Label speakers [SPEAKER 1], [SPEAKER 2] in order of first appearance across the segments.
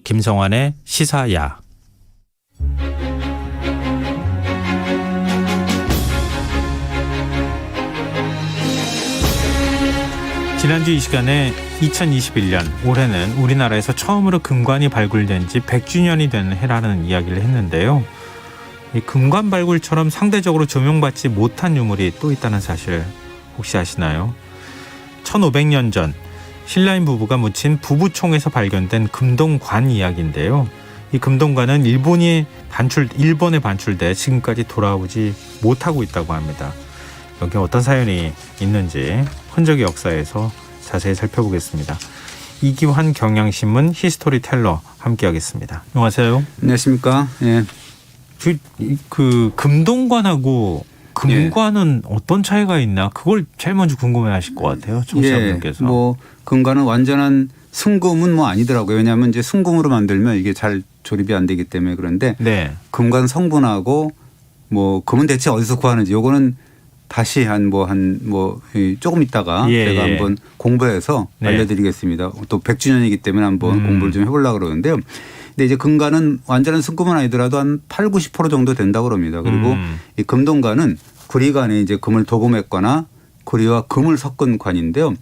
[SPEAKER 1] 김성환의 시사야. 지난주 이 시간에 2021년 올해는 우리나라에서 처음으로 금관이 발굴된 지 100주년이 되는 해라는 이야기를 했는데요. 이 금관 발굴처럼 상대적으로 조명받지 못한 유물이 또 있다는 사실 혹시 아시나요? 1500년 전 신라인 부부가 묻힌 부부총에서 발견된 금동관 이야기인데요. 이 금동관은 일본에 반출돼 지금까지 돌아오지 못하고 있다고 합니다. 여기 어떤 사연이 있는지 흔적의 역사에서 자세히 살펴보겠습니다. 이기환 경향신문 히스토리텔러 함께하겠습니다. 안녕하세요.
[SPEAKER 2] 안녕하십니까. 예.
[SPEAKER 1] 그 금동관하고 금관은 어떤 차이가 있나? 그걸 제일 먼저 궁금해하실 것 같아요, 청취자분께서.
[SPEAKER 2] 뭐 금관은 완전한 순금은 아니더라고요. 왜냐하면 이제 순금으로 만들면 이게 잘 조립이 안 되기 때문에 그런데
[SPEAKER 1] 네.
[SPEAKER 2] 금관 성분하고 금은 대체 어디서 구하는지 요거는 다시 조금 있다가 제가 한번 공부해서 알려드리겠습니다. 또 100주년이기 때문에 한번 공부를 좀 해보려고 그러는데요. 근데 이제 금관은 완전한 순금은 아니더라도 한 80-90% 정도 된다고 그럽니다. 그리고 이 금동관은 구리관에 이제 금을 도금했거나 구리와 금을 섞은 관인데요.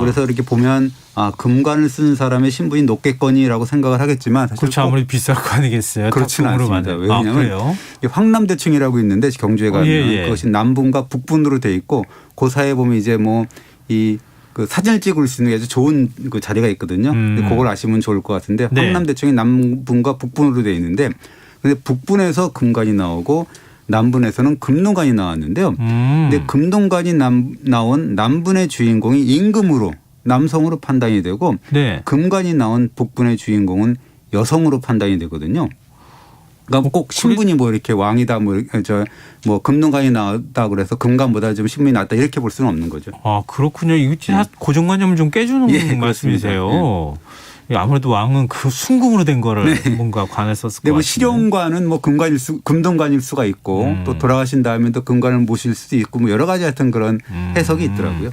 [SPEAKER 2] 그래서 이렇게 보면 금관을 쓴 사람의 신분이 높겠거니라고 생각을 하겠지만 사실
[SPEAKER 1] 그렇죠. 아무리 비쌀 거 아니겠어요.
[SPEAKER 2] 그렇지는 않습니다. 왜냐하면 황남대층이라고 있는데 경주에 가면 그것이 남분과 북분으로 돼 있고 그 사이에 보면 이제 그 사진을 찍을 수 있는 아주 좋은 그 자리가 있거든요. 그걸 아시면 좋을 것 같은데 황남대청이 남분과 북분으로 되어 있는데 근데 북분에서 금관이 나오고 남분에서는 금동관이 나왔는데요. 근데 금동관이 나온 남분의 주인공이 임금으로 남성으로 판단이 되고 금관이 나온 북분의 주인공은 여성으로 판단이 되거든요. 그러니까 꼭 신분이 이렇게 왕이다 금동관이 나왔다 그래서 금관보다 좀 신분이 낫다 이렇게 볼 수는 없는 거죠.
[SPEAKER 1] 그렇군요. 이거 진짜 고정관념을 좀 깨주는 말씀이세요. 아무래도 왕은 그 순금으로 된 거를 뭔가 관을 썼을 것 같아요.
[SPEAKER 2] 실용관은 금동관일 수가 있고 또 돌아가신 다음에 또 금관을 모실 수도 있고 여러 가지 하여튼 그런 해석이 있더라고요.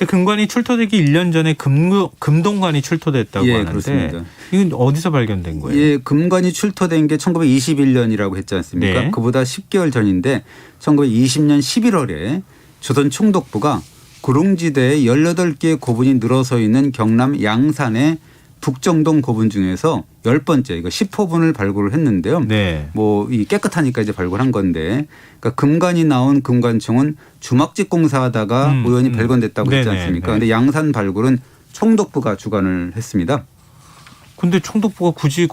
[SPEAKER 1] 금관이 출토되기 1년 전에 금동관이 출토됐다고 하는데
[SPEAKER 2] 그렇습니다.
[SPEAKER 1] 이건 어디서 발견된 거예요?
[SPEAKER 2] 예, 금관이 출토된 게 1921년이라고 했지 않습니까?
[SPEAKER 1] 네.
[SPEAKER 2] 그보다 10개월 전인데 1920년 11월에 조선 총독부가 구릉지대에 18개의 고분이 늘어서 있는 경남 양산의 북정동 고분 중에서 10번째 이거 10호분을 발굴을 했는데요. 이 깨끗하니까 이제 발굴한 건데 그러니까 금관이 나온 금관총은 주막집 공사하다가 우연히 발견됐다고 했지 않습니까? 그런데 양산 발굴은 총독부가 주관을 했습니다.
[SPEAKER 1] 근데 총독부가 굳이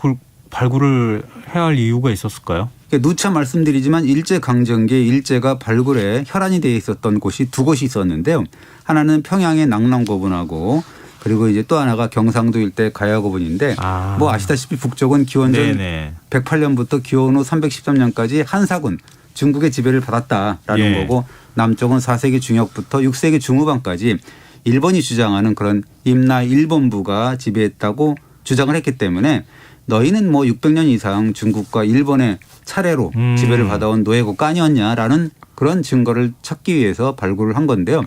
[SPEAKER 1] 발굴을 해야 할 이유가 있었을까요?
[SPEAKER 2] 누차 말씀드리지만 일제강점기에 일제가 발굴에 혈안이 되어 있었던 곳이 두 곳이 있었는데요. 하나는 평양의 낙랑고분하고 그리고 이제 또 하나가 경상도 일대 가야고분인데 아시다시피 북쪽은 기원전 108년부터 기원 후 313년까지 한사군 중국의 지배를 받았다라는 거고 남쪽은 4세기 중엽부터 6세기 중후반까지 일본이 주장하는 그런 임나 일본부가 지배했다고 주장을 했기 때문에 너희는 600년 이상 중국과 일본의 차례로 지배를 받아온 노예국가 아니었냐라는 그런 증거를 찾기 위해서 발굴을 한 건데요.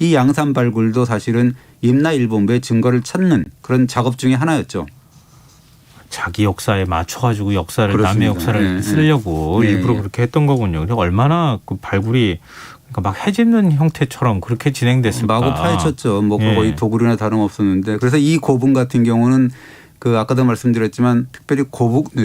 [SPEAKER 2] 이 양산 발굴도 사실은 임나 일본부의 증거를 찾는 그런 작업 중에 하나였죠.
[SPEAKER 1] 자기 역사에 맞춰가지고 남의 역사를 쓰려고 일부러 그렇게 했던 거군요. 그래서 얼마나 그 발굴이 막 해집는 형태처럼 그렇게 진행됐을까.
[SPEAKER 2] 마구 파헤쳤죠. 거의 도굴이나 다름없었는데 그래서 이 고분 같은 경우는 아까도 말씀드렸지만 특별히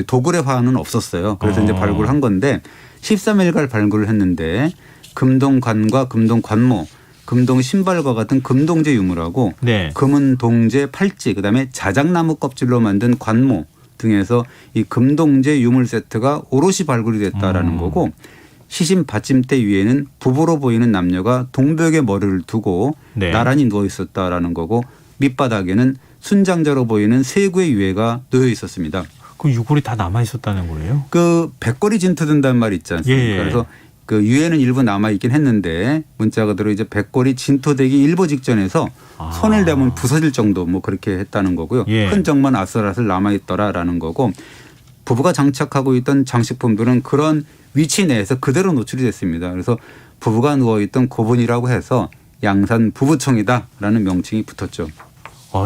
[SPEAKER 2] 도굴의 화는 없었어요. 그래서 이제 발굴한 건데 13일간 발굴을 했는데 금동관과 금동관모 금동 신발과 같은 금동제 유물하고 금은 동제 팔찌 그다음에 자작나무 껍질로 만든 관모 등에서 이 금동제 유물 세트가 오롯이 발굴이 됐다라는 거고 시신 받침대 위에는 부부로 보이는 남녀가 동벽에 머리를 두고 나란히 누워 있었다라는 거고 밑바닥에는 순장자로 보이는 세 구의 유해가 놓여 있었습니다.
[SPEAKER 1] 그 유골이 다 남아 있었다는 거예요?
[SPEAKER 2] 백골이 진토된다는 말이 있지 않습니까? 그래서 유해는 일부 남아 있긴 했는데 문자 그대로 이제 백골이 진토되기 일보 직전에서 손을 대면 부서질 정도 그렇게 했다는 거고요. 흔적만 아슬아슬 남아 있더라라는 거고 부부가 장착하고 있던 장식품들은 그런 위치 내에서 그대로 노출이 됐습니다. 그래서 부부가 누워 있던 고분이라고 해서 양산 부부총이다라는 명칭이 붙었죠.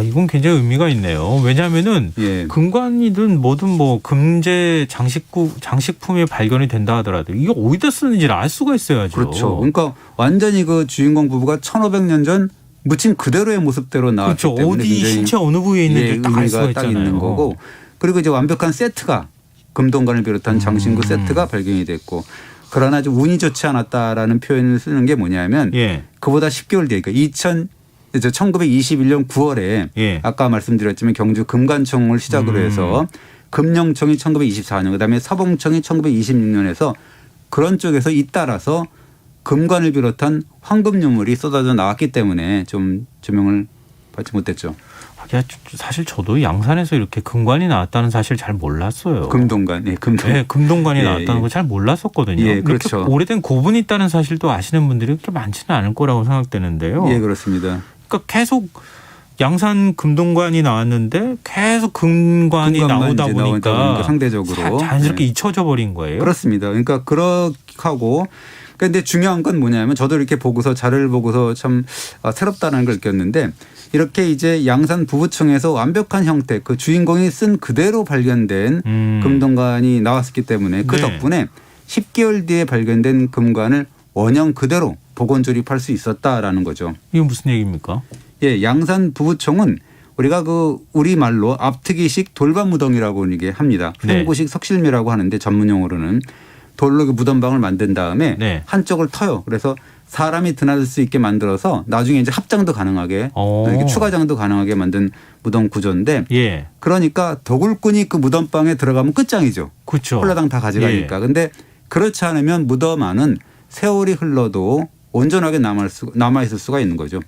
[SPEAKER 1] 이건 굉장히 의미가 있네요. 왜냐하면은
[SPEAKER 2] 예.
[SPEAKER 1] 금관이든 뭐든 뭐 금제 장식품이 발견이 된다 하더라도 이게 어디다 쓰는지를 알 수가 있어야죠.
[SPEAKER 2] 그렇죠. 그러니까 완전히 그 주인공 부부가 1500년 전 묻힌 그대로의 모습대로 나왔기
[SPEAKER 1] 그렇죠.
[SPEAKER 2] 때문에
[SPEAKER 1] 어디 신체 어느 부위에 있는지 딱 알 수가
[SPEAKER 2] 의미가 딱
[SPEAKER 1] 있잖아요.
[SPEAKER 2] 있는 거고 그리고 이제 완벽한 세트가 금동관을 비롯한 장신구 세트가 발견이 됐고 그러나 좀 운이 좋지 않았다라는 표현을 쓰는 게 뭐냐면
[SPEAKER 1] 예.
[SPEAKER 2] 그보다 10개월 뒤에 그러니까 1921년 9월에
[SPEAKER 1] 예.
[SPEAKER 2] 아까 말씀드렸지만 경주 금관총을 시작으로 해서 금영총이 1924년 그다음에 서봉총이 1926년에서 그런 쪽에서 잇따라서 금관을 비롯한 황금 유물이 쏟아져 나왔기 때문에 좀 조명을 받지 못했죠.
[SPEAKER 1] 사실 저도 양산에서 이렇게 금관이 나왔다는 사실 잘 몰랐어요.
[SPEAKER 2] 금동관. 예,
[SPEAKER 1] 금동관이
[SPEAKER 2] 예,
[SPEAKER 1] 나왔다는
[SPEAKER 2] 예.
[SPEAKER 1] 거 잘 몰랐었거든요.
[SPEAKER 2] 예, 그렇죠.
[SPEAKER 1] 오래된 고분이 있다는 사실도 아시는 분들이 그렇게 많지는 않을 거라고 생각되는데요.
[SPEAKER 2] 예, 그렇습니다.
[SPEAKER 1] 그러니까 계속 양산 금동관이 나왔는데 계속 금관이 나오다 보니까
[SPEAKER 2] 상대적으로
[SPEAKER 1] 자연스럽게 잊혀져 버린 거예요.
[SPEAKER 2] 그렇습니다. 그러니까 그렇게 하고 그런데 중요한 건 뭐냐면 저도 이렇게 보고서 자료를 보고서 참 새롭다는 걸 느꼈는데 이렇게 이제 양산 부부청에서 완벽한 형태 그 주인공이 쓴 그대로 발견된 금동관이 나왔었기 때문에 그
[SPEAKER 1] 네.
[SPEAKER 2] 덕분에 10개월 뒤에 발견된 금관을 원형 그대로 복원 조립할 수 있었다라는 거죠.
[SPEAKER 1] 이게 무슨 얘기입니까?
[SPEAKER 2] 예, 양산 부부청은 우리가 그 우리말로 앞트기식 돌반 무덤이라고 이게 합니다.
[SPEAKER 1] 네.
[SPEAKER 2] 한구식 석실미라고 하는데 전문 용어로는 돌로 그 무덤방을 만든 다음에
[SPEAKER 1] 네.
[SPEAKER 2] 한쪽을 터요. 그래서 사람이 드나들 수 있게 만들어서 나중에 이제 합장도 가능하게 이렇게 추가장도 가능하게 만든 무덤 구조인데
[SPEAKER 1] 예.
[SPEAKER 2] 그러니까 도굴꾼이 그 무덤방에 들어가면 끝장이죠.
[SPEAKER 1] 그렇죠.
[SPEAKER 2] 홀라당 다 가져가니까. 근데 그렇지 않으면 무덤 안은 세월이 흘러도 온전하게 남아있을 수가 있는 거죠.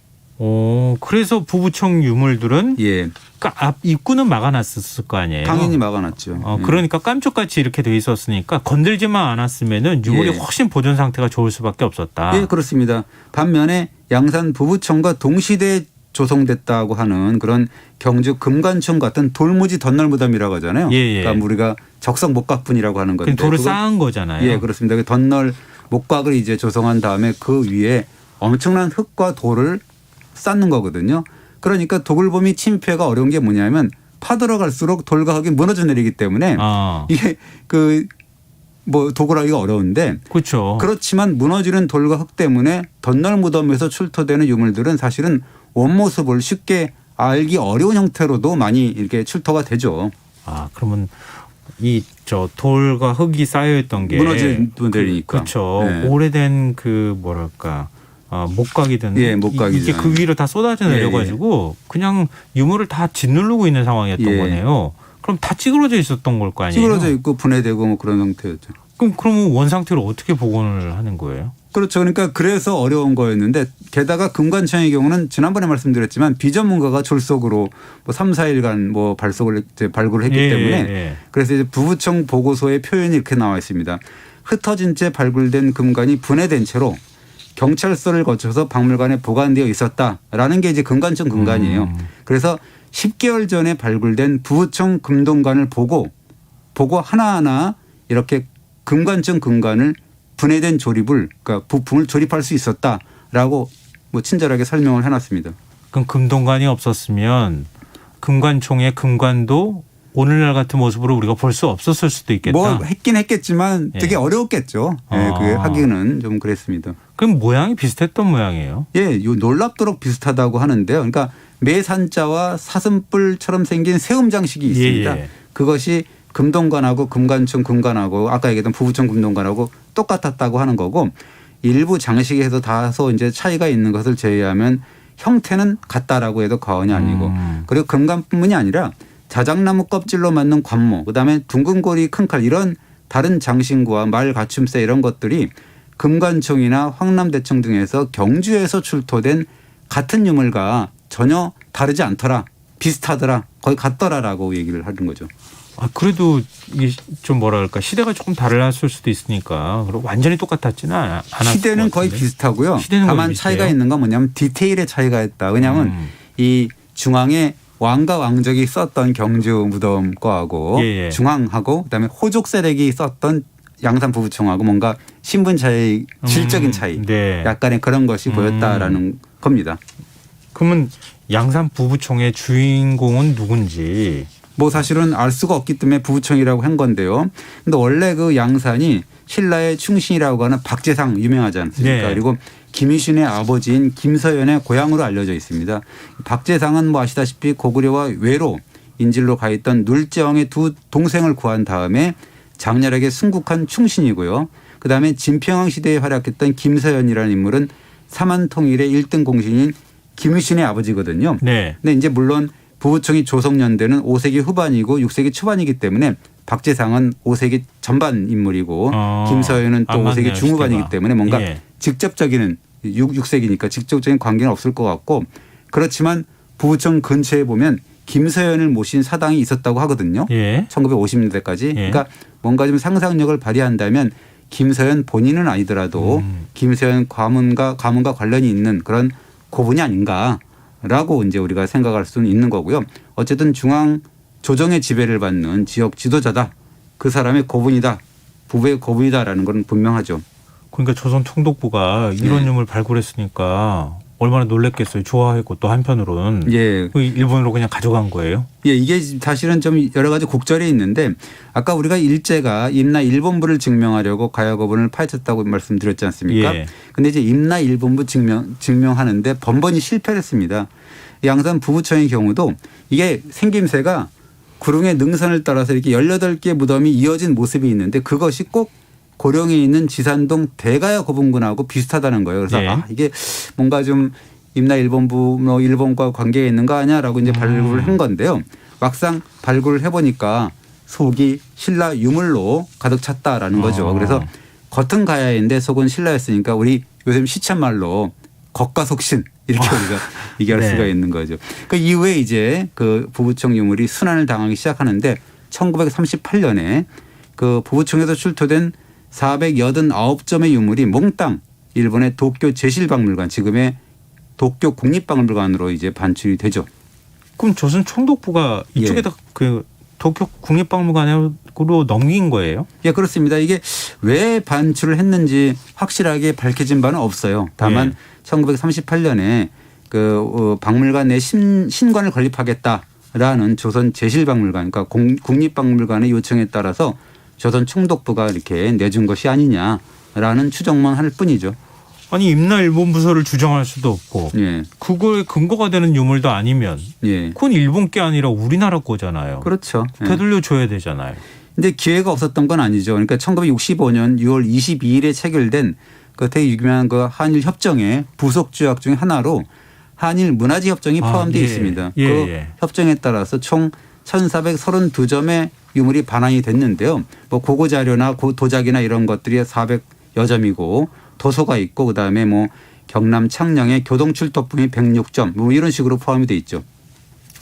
[SPEAKER 1] 그래서 부부청 유물들은
[SPEAKER 2] 예.
[SPEAKER 1] 그러니까 앞 입구는 막아놨었을 거 아니에요.
[SPEAKER 2] 당연히 막아놨죠.
[SPEAKER 1] 그러니까 깜짝같이 이렇게 돼 있었으니까 건들지만 않았으면은 유물이
[SPEAKER 2] 예.
[SPEAKER 1] 훨씬 보존 상태가 좋을 수밖에 없었다.
[SPEAKER 2] 예, 그렇습니다. 반면에 양산 부부청과 동시대에 조성됐다고 하는 그런 경주 금관청 같은 돌무지 덧널무덤이라고 하잖아요.
[SPEAKER 1] 예.
[SPEAKER 2] 그러니까 우리가 적성 목각분이라고 하는 건데.
[SPEAKER 1] 돌을 쌓은 거잖아요.
[SPEAKER 2] 예, 그렇습니다. 그 덧널 목각을 이제 조성한 다음에 그 위에 엄청난 흙과 돌을 쌓는 거거든요. 그러니까 도굴범이 침입해가 어려운 게 뭐냐면 파들어갈수록 돌과 흙이 무너져 내리기 때문에 이게 도굴하기가 어려운데
[SPEAKER 1] 그렇죠.
[SPEAKER 2] 그렇지만 무너지는 돌과 흙 때문에 덧널 무덤에서 출토되는 유물들은 사실은 원모습을 쉽게 알기 어려운 형태로도 많이 이렇게 출토가 되죠.
[SPEAKER 1] 그러면 돌과 흙이 쌓여있던 게
[SPEAKER 2] 무너진 분들이니까.
[SPEAKER 1] 그렇죠.
[SPEAKER 2] 네.
[SPEAKER 1] 오래된 그 뭐랄까 목각이든
[SPEAKER 2] 예, 목각이죠.
[SPEAKER 1] 이게 그 위로 다 쏟아져 내려가지고 그냥 유물을 다 짓누르고 있는 상황이었던
[SPEAKER 2] 예.
[SPEAKER 1] 거네요. 그럼 다 찌그러져 있었던 걸 거 아니에요?
[SPEAKER 2] 찌그러져 있고 분해되고 뭐 그런 형태였죠.
[SPEAKER 1] 그러면 원 상태로 어떻게 복원을 하는 거예요?
[SPEAKER 2] 그렇죠. 그러니까 그래서 어려운 거였는데 게다가 금관청의 경우는 지난번에 말씀드렸지만 비전문가가 졸속으로 3, 4일간 발굴을 했기 때문에 그래서 이제 부부청 보고서의 표현이 이렇게 나와 있습니다. 흩어진 채 발굴된 금관이 분해된 채로 경찰서를 거쳐서 박물관에 보관되어 있었다라는 게 이제 금관청 금관이에요. 그래서 10개월 전에 발굴된 부부청 금동관을 보고 하나하나 이렇게 금관청 금관을 분해된 조립을 그러니까 부품을 조립할 수 있었다라고 친절하게 설명을 해놨습니다.
[SPEAKER 1] 그럼 금동관이 없었으면 금관총의 금관도 오늘날 같은 모습으로 우리가 볼 수 없었을 수도 있겠다.
[SPEAKER 2] 했긴 했겠지만 되게 어려웠겠죠. 그게 하기는 좀 그랬습니다.
[SPEAKER 1] 그럼 모양이 비슷했던 모양이에요?
[SPEAKER 2] 예, 놀랍도록 비슷하다고 하는데요. 그러니까 매산자와 사슴뿔처럼 생긴 세움 장식이 있습니다.
[SPEAKER 1] 예.
[SPEAKER 2] 그것이 금동관하고 금관청 금관하고 아까 얘기했던 부부청 금동관하고 똑같았다고 하는 거고 일부 장식에서 다소 이제 차이가 있는 것을 제외하면 형태는 같다라고 해도 과언이 아니고 그리고 금관뿐만이 아니라 자작나무 껍질로 만든 관모 그다음에 둥근 고리 큰 칼 이런 다른 장신구와 말 갖춤새 이런 것들이 금관청이나 황남대청 등에서 경주에서 출토된 같은 유물과 전혀 다르지 않더라. 비슷하더라. 거의 같더라라고 얘기를 하는 거죠.
[SPEAKER 1] 그래도 이게 좀 뭐랄까 시대가 조금 달랐을 수도 있으니까 그리고 완전히 똑같았지는 않았을
[SPEAKER 2] 시대는 거의 비슷하고요. 다만 차이가 있는 건 뭐냐면 디테일의 차이가 있다. 왜냐하면 이 중앙에 왕과 왕족이 썼던 경주 무덤 거하고 중앙하고 그다음에 호족 세력이 썼던 양산 부부청하고 뭔가 신분 차이, 질적인 차이 약간의 그런 것이 보였다라는 겁니다.
[SPEAKER 1] 그러면 양산 부부총의 주인공은 누군지.
[SPEAKER 2] 뭐 사실은 알 수가 없기 때문에 부부총이라고 한 건데요. 근데 원래 그 양산이 신라의 충신이라고 하는 박재상 유명하지 않습니까?
[SPEAKER 1] 네.
[SPEAKER 2] 그리고 김유신의 아버지인 김서연의 고향으로 알려져 있습니다. 박재상은 뭐 아시다시피 고구려와 외로 인질로 가 있던 눌제왕의 두 동생을 구한 다음에 장렬하게 순국한 충신이고요. 그다음에 진평왕 시대에 활약했던 김서연이라는 인물은 사만통일의 1등 공신인 김유신의 아버지거든요.
[SPEAKER 1] 네.
[SPEAKER 2] 근데 이제 물론 부부총이 조성년대는 5세기 후반이고 6세기 초반이기 때문에 박재상은 5세기 전반 인물이고 김서연은 또
[SPEAKER 1] 안
[SPEAKER 2] 5세기
[SPEAKER 1] 맞네요,
[SPEAKER 2] 중후반이기
[SPEAKER 1] 시대가.
[SPEAKER 2] 때문에 뭔가
[SPEAKER 1] 예.
[SPEAKER 2] 직접적인 6세기니까 직접적인 관계는 없을 것 같고 그렇지만 부부총 근처에 보면 김서연을 모신 사당이 있었다고 하거든요.
[SPEAKER 1] 예.
[SPEAKER 2] 1950년대까지.
[SPEAKER 1] 예.
[SPEAKER 2] 그러니까 뭔가 좀 상상력을 발휘한다면 김서연 본인은 아니더라도 김서연 가문과 관련이 있는 그런 고분이 아닌가라고 이제 우리가 생각할 수는 있는 거고요. 어쨌든 중앙 조정의 지배를 받는 지역 지도자다. 그 사람의 고분이다. 부부의 고분이다라는 건 분명하죠.
[SPEAKER 1] 그러니까 조선 총독부가 이런
[SPEAKER 2] 네.
[SPEAKER 1] 유물 발굴했으니까 얼마나 놀랬겠어요. 좋아했고 또 한편으로는
[SPEAKER 2] 예.
[SPEAKER 1] 그 일본으로 그냥 가져간 거예요.
[SPEAKER 2] 예, 이게 사실은 좀 여러 가지 곡절이 있는데 아까 우리가 일제가 임나 일본부를 증명하려고 가야거분을 파헤쳤다고 말씀드렸지 않습니까?
[SPEAKER 1] 예.
[SPEAKER 2] 근데 이제 임나 일본부 증명하는데 번번이 실패를 했습니다. 양산 부부청의 경우도 이게 생김새가 구릉의 능선을 따라서 이렇게 18개의 무덤이 이어진 모습이 있는데 그것이 꼭 고령에 있는 지산동 대가야 거분군하고 비슷하다는 거예요. 그래서
[SPEAKER 1] 예.
[SPEAKER 2] 이게 뭔가 좀 임나 일본부 뭐 일본과 관계가 있는 거 아니야라고 이제 발굴을 한 건데요. 막상 발굴을 해보니까 속이 신라 유물로 가득 찼다라는 거죠. 그래서 겉은 가야인데 속은 신라였으니까 우리 요즘 시쳇말로 겉가속신 이렇게 우리가 얘기할
[SPEAKER 1] 네.
[SPEAKER 2] 수가 있는 거죠. 그 이후에 이제 그 부부청 유물이 순환을 당하기 시작하는데 1938년에 그 부부청에서 출토된 489점의 유물이 몽땅 일본의 도쿄 제실박물관 지금의 도쿄 국립박물관으로 이제 반출이 되죠.
[SPEAKER 1] 그럼 조선 총독부가 이쪽에다 그 도쿄 국립박물관으로 넘긴 거예요?
[SPEAKER 2] 예, 그렇습니다. 이게 왜 반출을 했는지 확실하게 밝혀진 바는 없어요. 다만 1938년에 그 박물관 내 신관을 건립하겠다라는 조선 제실박물관, 그러니까 국립박물관의 요청에 따라서 조선 총독부가 이렇게 내준 것이 아니냐라는 추정만 할 뿐이죠.
[SPEAKER 1] 아니 임나 일본 부서를 주장할 수도 없고
[SPEAKER 2] 예,
[SPEAKER 1] 그거에 근거가 되는 유물도 아니면
[SPEAKER 2] 예,
[SPEAKER 1] 그건 일본 게 아니라 우리나라 거잖아요.
[SPEAKER 2] 그렇죠. 예.
[SPEAKER 1] 되돌려 줘야 되잖아요.
[SPEAKER 2] 근데 기회가 없었던 건 아니죠. 그러니까 1965년 6월 22일에 체결된 그 되게 유명한 그 한일 협정의 부속 조약 중에 하나로 한일 문화재 협정이 포함되어 있습니다.
[SPEAKER 1] 예,
[SPEAKER 2] 그
[SPEAKER 1] 예.
[SPEAKER 2] 협정에 따라서 총 1,432점의 유물이 반환이 됐는데요. 뭐 고고 자료나 도자기나 이런 것들이 400여 점이고 도서가 있고 그다음에 뭐 경남 창녕의 교동출토품이 106점 뭐 이런 식으로 포함이 돼 있죠.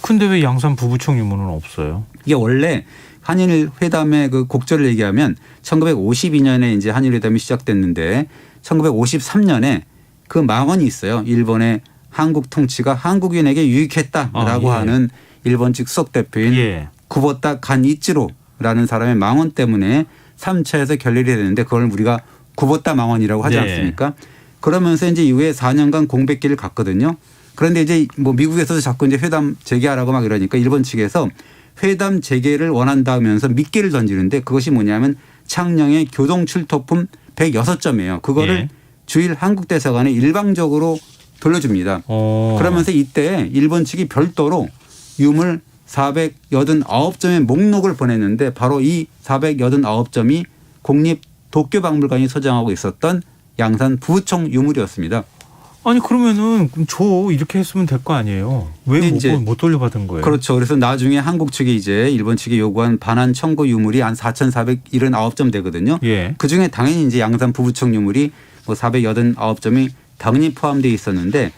[SPEAKER 1] 근데 왜 양산 부부청 유물은 없어요?
[SPEAKER 2] 이게 원래 한일 회담의 그 곡절을 얘기하면 1952년에 이제 한일 회담이 시작됐는데 1953년에 그 망언이 있어요. 일본의 한국 통치가 한국인에게 유익했다라고 하는 일본 측 수석 대표인 구보타 간이치로라는 사람의 망언 때문에 3차에서 결렬이 되는데 그걸 우리가 구보타 망언이라고 하지 않습니까? 그러면서 이제 이후에 4년간 공백기를 갔거든요. 그런데 이제 뭐 미국에서도 자꾸 이제 회담 재개하라고 막 이러니까 일본 측에서 회담 재개를 원한다면서 미끼를 던지는데 그것이 뭐냐면 창녕의 교동출토품 106점이에요. 그거를 주일 한국 대사관에 일방적으로 돌려줍니다. 그러면서 이때 일본 측이 별도로 유물 489점의 목록을 보냈는데 바로 이 489점이 국립 도쿄박물관이 소장하고 있었던 양산 부부청 유물이었습니다.
[SPEAKER 1] 아니 그러면은 저 이렇게 했으면 될 거 아니에요. 왜 못 돌려받은 거예요?
[SPEAKER 2] 그렇죠. 그래서 나중에 한국 측이 이제 일본 측이 요구한 반환 청구 유물이 한 4,479점 되거든요. 그중에 당연히 이제 양산 부부청 유물이 뭐 489점이 당연히 포함되어 있었는데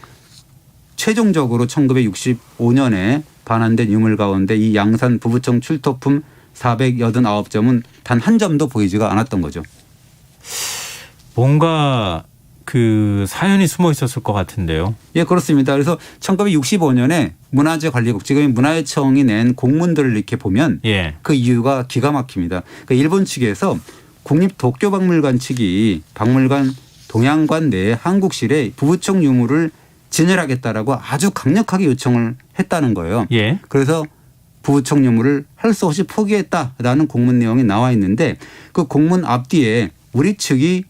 [SPEAKER 2] 최종적으로 1965년에 반환된 유물 가운데 이 양산 부부청 출토품 489점은 단 한 점도 보이지가 않았던 거죠.
[SPEAKER 1] 뭔가 그 사연이 숨어 있었을 것 같은데요.
[SPEAKER 2] 예, 그렇습니다. 그래서 1965년에 문화재관리국 지금 문화재청이 낸 공문들을 이렇게 보면 그 이유가 기가 막힙니다. 그러니까 일본 측에서 국립도쿄박물관 측이 박물관 동양관 내 한국실에 부부청 유물을 진열하겠다라고 아주 강력하게 요청을 했다는 거예요.
[SPEAKER 1] 예.
[SPEAKER 2] 그래서 부부청 유무를 할 수 없이 포기했다라는 공문 내용이 나와 있는데 그 공문 앞뒤에 우리 측이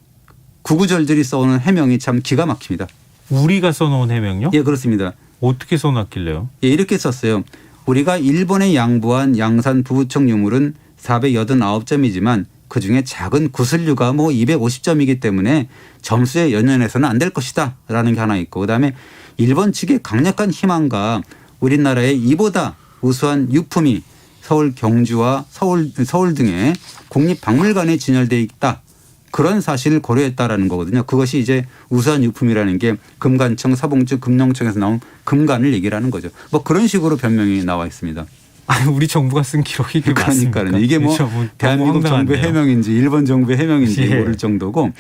[SPEAKER 2] 구구절절히 써오는 해명이 참 기가 막힙니다.
[SPEAKER 1] 우리가 써놓은 해명요?
[SPEAKER 2] 예, 그렇습니다.
[SPEAKER 1] 어떻게 써놨길래요?
[SPEAKER 2] 예, 이렇게 썼어요. 우리가 일본에 양보한 양산 부부청 유물은 489점이지만 그중에 작은 구슬류가 뭐 250점이기 때문에 점수에 연연해서는 안 될 것이다 라는 게 하나 있고 그다음에 일본 측의 강력한 희망과 우리나라에 이보다 우수한 유품이 서울 경주와 서울 등의 국립박물관에 진열돼 있다. 그런 사실을 고려했다라는 거거든요. 그것이 이제 우수한 유품이라는 게 금관청, 사봉주, 금농청에서 나온 금관을 얘기를 하는 거죠. 뭐 그런 식으로 변명이 나와 있습니다.
[SPEAKER 1] 아니 우리 정부가 쓴 기록이 이게 맞습니까?
[SPEAKER 2] 그러니까요. 이게 뭐 대한민국 정부의 해명인지 일본 정부의 해명인지
[SPEAKER 1] 예.
[SPEAKER 2] 모를 정도고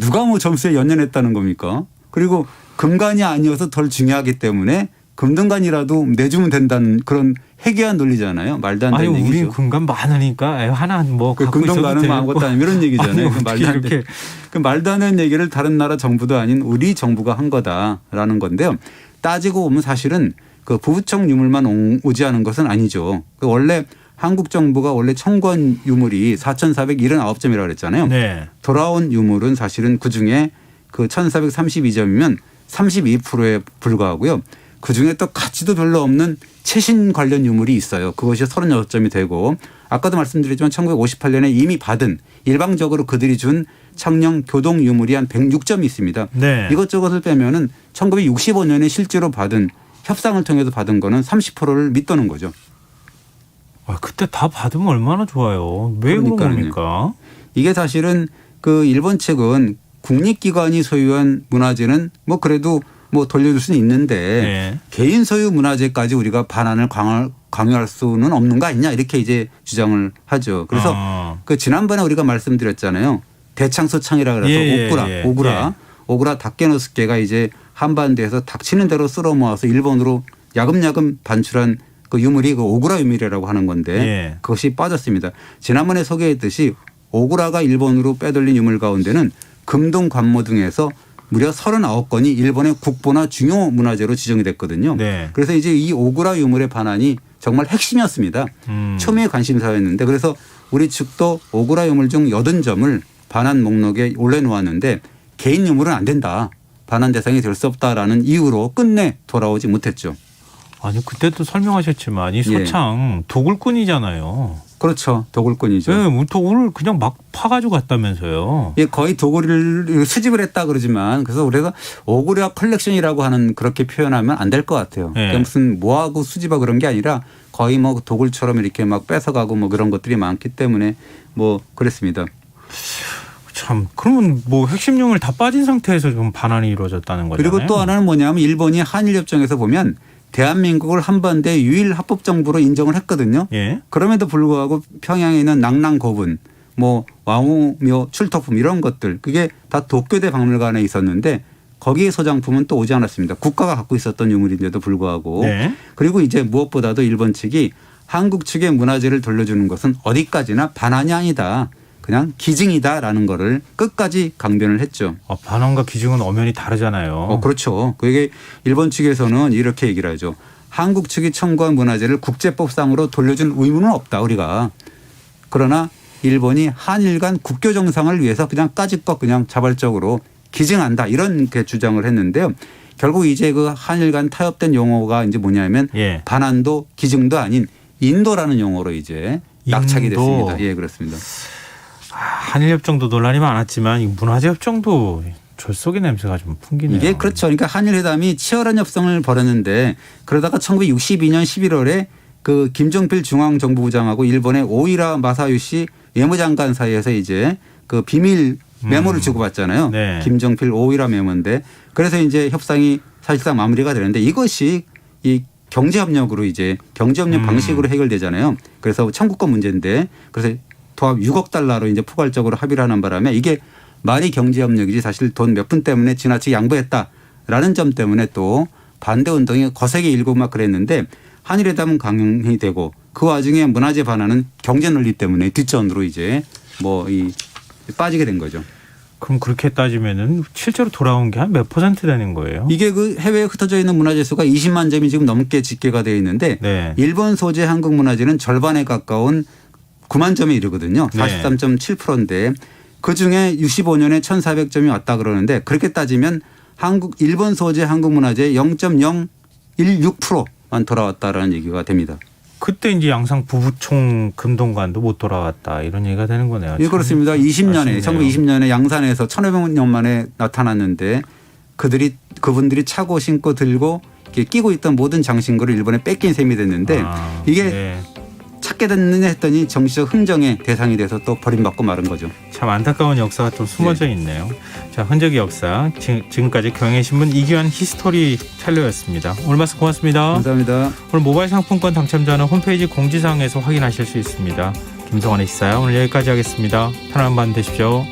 [SPEAKER 2] 누가 뭐 점수에 연연했다는 겁니까? 그리고 금관이 아니어서 덜 중요하기 때문에 금등관이라도 내주면 된다는 그런 해괴한 논리잖아요. 말도 안 되는
[SPEAKER 1] 아니
[SPEAKER 2] 얘기죠.
[SPEAKER 1] 우린 금관 많으니까 하나 뭐
[SPEAKER 2] 그
[SPEAKER 1] 갖고 있어도
[SPEAKER 2] 금등관은
[SPEAKER 1] 되고.
[SPEAKER 2] 아무것도 아니면 이런 얘기잖아요.
[SPEAKER 1] 아니,
[SPEAKER 2] 그 말도 안 돼. 그 말도 안 되는 얘기를 다른 나라 정부도 아닌 우리 정부가 한 거다라는 건데요. 따지고 보면 사실은 그 부부청 유물만 오지 않은 것은 아니죠. 그 원래 한국 정부가 원래 청구한 유물이 4,479점이라고 그랬잖아요.
[SPEAKER 1] 네.
[SPEAKER 2] 돌아온 유물은 사실은 그중에 그 1,432점이면 32%에 불과하고요. 그중에 또 가치도 별로 없는 최신 관련 유물이 있어요. 그것이 36점이 되고 아까도 말씀드렸지만 1958년에 이미 받은 일방적으로 그들이 준 창녕 교동 유물이 한 106점이 있습니다.
[SPEAKER 1] 네.
[SPEAKER 2] 이것저것을 빼면은 1965년에 실제로 받은 협상을 통해서 받은 거는 30%를 밑도는 거죠.
[SPEAKER 1] 아, 그때 다 받으면 얼마나 좋아요. 왜 그런
[SPEAKER 2] 그러니까요.
[SPEAKER 1] 겁니까?
[SPEAKER 2] 이게 사실은 그 일본 측은 국립기관이 소유한 문화재는 뭐 그래도 뭐 돌려줄 수는 있는데
[SPEAKER 1] 네.
[SPEAKER 2] 개인 소유 문화재까지 우리가 반환을 강요할 수는 없는 거 아니냐 이렇게 이제 주장을 하죠. 그래서 그 지난번에 우리가 말씀드렸잖아요. 대창소창이라 그래서 오구라 다케노스케가 이제 한반도에서 닥치는 대로 쓸어 모아서 일본으로 야금야금 반출한 그 유물이 그 오구라 유물이라고 하는 건데
[SPEAKER 1] 예.
[SPEAKER 2] 그것이 빠졌습니다. 지난번에 소개했듯이 오구라가 일본으로 빼돌린 유물 가운데는 금동 관모 등에서 무려 39건이 일본의 국보나 중요 문화재로 지정이 됐거든요.
[SPEAKER 1] 네.
[SPEAKER 2] 그래서 이제 이 오구라 유물의 반환이 정말 핵심이었습니다. 초미의 관심사였는데 그래서 우리 측도 오구라 유물 중 80점을 반환 목록에 올려놓았는데 개인 유물은 안 된다. 반환 대상이 될 수 없다라는 이유로 끝내 돌아오지 못했죠.
[SPEAKER 1] 아니 그때도 설명하셨지만 이 소창 도굴꾼이잖아요.
[SPEAKER 2] 그렇죠. 도굴꾼이죠.
[SPEAKER 1] 네, 뭐 도굴을 그냥 막 파가지고 갔다면서요.
[SPEAKER 2] 예, 거의 도굴을 수집을 했다 그러지만 그래서 우리가 오구라 컬렉션이라고 하는 그렇게 표현하면 안 될 것 같아요.
[SPEAKER 1] 네.
[SPEAKER 2] 무슨 모아고 수집하고 그런 게 아니라 거의 뭐 도굴처럼 이렇게 막 뺏어가고 뭐 그런 것들이 많기 때문에 뭐 그랬습니다.
[SPEAKER 1] 참 그러면 뭐 핵심 유물 다 빠진 상태에서 좀 반환이 이루어졌다는 거잖아요.
[SPEAKER 2] 그리고 또 하나는 뭐냐면 일본이 한일협정에서 보면 대한민국을 한반도의 유일 합법 정부로 인정을 했거든요.
[SPEAKER 1] 예.
[SPEAKER 2] 그럼에도 불구하고 평양에 있는 낭랑고분, 뭐 왕우묘 출토품 이런 것들 그게 다 도쿄대 박물관에 있었는데 거기에 소장품은 또 오지 않았습니다. 국가가 갖고 있었던 유물인데도 불구하고.
[SPEAKER 1] 네.
[SPEAKER 2] 그리고 이제 무엇보다도 일본 측이 한국 측의 문화재를 돌려주는 것은 어디까지나 반환이 아니다. 그냥 기증이다라는 거를 끝까지 강변을 했죠.
[SPEAKER 1] 반환과 기증은 엄연히 다르잖아요.
[SPEAKER 2] 그렇죠. 그게 일본 측에서는 이렇게 얘기를 하죠. 한국 측이 청구한 문화재를 국제법상으로 돌려준 의무는 없다 우리가. 그러나 일본이 한일 간 국교 정상을 위해서 그냥 까짓것 그냥 자발적으로 기증한다 이런 게 주장을 했는데요. 결국 이제 그 한일 간 타협된 용어가 이제 뭐냐면
[SPEAKER 1] 예.
[SPEAKER 2] 반환도 기증도 아닌 인도라는 용어로 이제 낙착이
[SPEAKER 1] 인도.
[SPEAKER 2] 됐습니다. 예, 그렇습니다.
[SPEAKER 1] 한일협정도 논란이 많았지만 이 문화재협정도 졸속의 냄새가 좀 풍기네요.
[SPEAKER 2] 이게 그렇죠. 그러니까 한일회담이 치열한 협상을 벌였는데 그러다가 1962년 11월에 그 김종필 중앙정부부장하고 일본의 오이라 마사유시 외무장관 사이에서 이제 그 비밀 메모를 주고받잖아요.
[SPEAKER 1] 네.
[SPEAKER 2] 김종필 오이라 메모인데 그래서 이제 협상이 사실상 마무리가 되는데 이것이 이 경제협력으로 이제 경제협력 방식으로 해결되잖아요. 그래서 청구권 문제인데 그래서 도합 6억 달러로 이제 포괄적으로 합의를 하는 바람에 이게 말이 경제협력이지 사실 돈 몇 푼 때문에 지나치게 양보했다라는 점 때문에 또 반대 운동이 거세게 일고 막 그랬는데 한일회담은 강행이 되고 그 와중에 문화재 반환은 경제 논리 때문에 뒷전으로 이제 뭐 이 빠지게 된 거죠.
[SPEAKER 1] 그럼 그렇게 따지면은 실제로 돌아온 게 한 몇 퍼센트 되는 거예요?
[SPEAKER 2] 이게 그 해외에 흩어져 있는 문화재 수가 20만 점이 지금 넘게 집계가 되어 있는데
[SPEAKER 1] 네.
[SPEAKER 2] 일본 소재 한국 문화재는 절반에 가까운 9만 점에 이르거든요. 43.7%인데 그중에 65년에 1,400점이 왔다 그러는데 그렇게 따지면 일본 소재 한국 문화재 0.016%만 돌아왔다라는 얘기가 됩니다.
[SPEAKER 1] 그때 이제 양상 부부총 금동관도 못 돌아왔다 이런 얘기가 되는 거네요.
[SPEAKER 2] 예, 그렇습니다. 20년에
[SPEAKER 1] 아쉽네요.
[SPEAKER 2] 1920년에 양산에서 1,500년 만에 나타났는데 그분들이 차고 신고 들고 이렇게 끼고 있던 모든 장신구를 일본에 뺏긴 셈이 됐는데 이게
[SPEAKER 1] 네.
[SPEAKER 2] 찾게 됐느냐 했더니 정치적 흥정의 대상이 돼서 또 버림받고 마른 거죠.
[SPEAKER 1] 참 안타까운 역사가 좀 숨어져 있네요. 자, 흔적의 역사 지금까지 경향신문 이규환 히스토리 텔러였습니다. 오늘 말씀 고맙습니다.
[SPEAKER 2] 감사합니다.
[SPEAKER 1] 오늘 모바일 상품권 당첨자는 홈페이지 공지사항에서 확인하실 수 있습니다. 김성환의 시사야 오늘 여기까지 하겠습니다. 편안한 밤 되십시오.